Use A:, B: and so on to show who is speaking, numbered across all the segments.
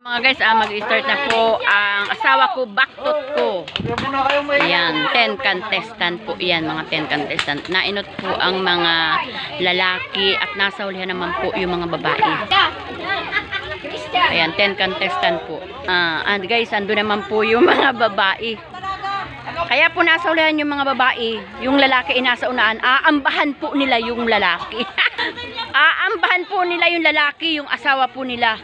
A: Mga guys, mag-start na po ang asawa ko, baktot ko. Ayan, 10 contestant po. Yan, mga 10 contestant. Nainot po ang mga lalaki at nasa ulihan naman po yung mga babae. Ayan, 10 contestant po. And guys, ando naman po yung mga babae. Kaya po nasa ulihan yung mga babae. Yung lalaki nasa unaan. Aambahan po nila yung lalaki. Aambahan po nila yung lalaki, yung asawa po nila.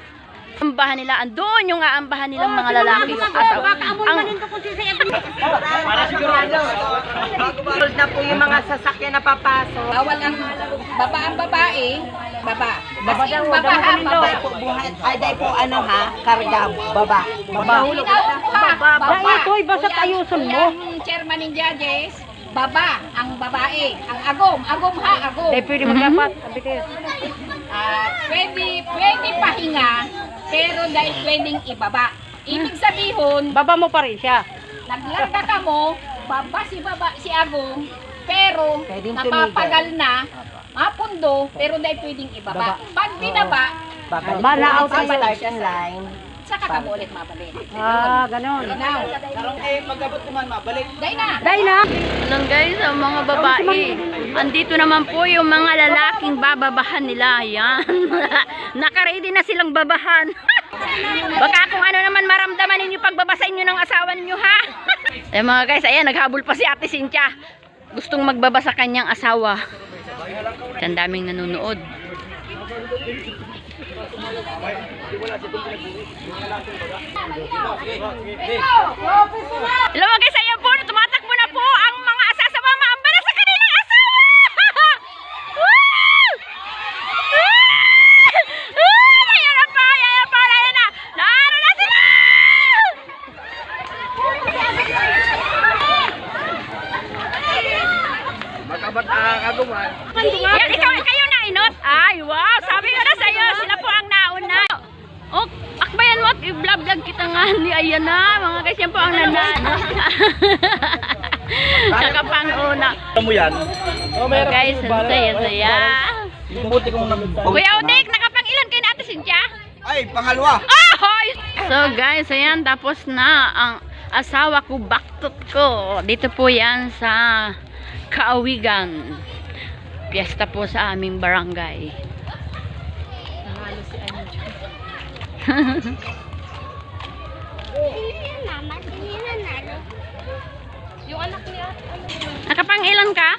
A: Ambahan nila, andun yung aambahan nilang mga lalaki, yung asawa.
B: Para sigurado. Na po yung mga sasakyan na papasok.
C: Bawal ang baba ang babae, baba.
B: Baba daw, baba po buhat. Ay, dahil po ano ha, karga, baba. Baba.
C: Baba.
B: Ito'y basta ayusun mo.
C: Ang chairman ng judges, baba ang babae. Ang agom ha, agom.
B: Dahil pwede magdapat.
C: Pwede pahinga, pero dahil pwedeng ibaba. Ibig sabihin,
B: Baba mo pa rin siya.
C: naglarga ka mo, baba si agom, pero
B: Pwedeng
C: napapagal na, mapundo, pero dahil pwedeng ibaba. Pag binaba,
B: Malaaw sa starting line.
C: saka ka mo ulit mabalik.
B: Ganon.
C: Now,
B: Magabot naman mabalik.
C: dahil na.
B: Dahil na.
A: Alam guys, ang mga babae. Andito naman po yung mga lalaking bababahan nila. Ayan. Nakaready na silang babahan. Baka kung ano naman maramdaman ninyo pagbabasa inyo ng asawa ninyo, ha? Eh mga guys, ayan, naghabol pa si Ate Cynthia. Gustong magbaba sa kanyang asawa. Ang daming nanonood. Hello mga guys, ayan po, tumatakbo na po ang mga asasawa maambala sa kanilang asawa! Ayan na pa, ayan na! Naano na sila!
B: Makabat kaguman.
A: Yan, kayo na inot? Ay, wow! Sabi ko na sa'yo, sila po ang nauna. Oh, akbayan mo at i-vlog kita nga. Ayan na, mga guys, yan po ang nanalo. Kakapang-una.
B: Ano mo yan?
A: Oh, guys, ang saya-saya.
B: Buti kong
A: Kuya Odik, nakapang-ilan kayo natin, Cynthia?
B: Ay, pangalawa.
A: Ahoy! So guys, ayan, tapos na ang asawa ko, baktot ko. Dito po yan sa Kaawigan. Piyesta po sa aming barangay. Nakapang-ilan ka?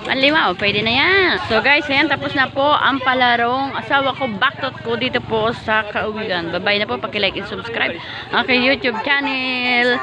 A: Panlima, pwede na yan. So guys, ayan, tapos na po ang palarong asawa ko, baktot ko dito po sa Kaawigan. Bye-bye na po, paki-like and subscribe ang aking YouTube channel.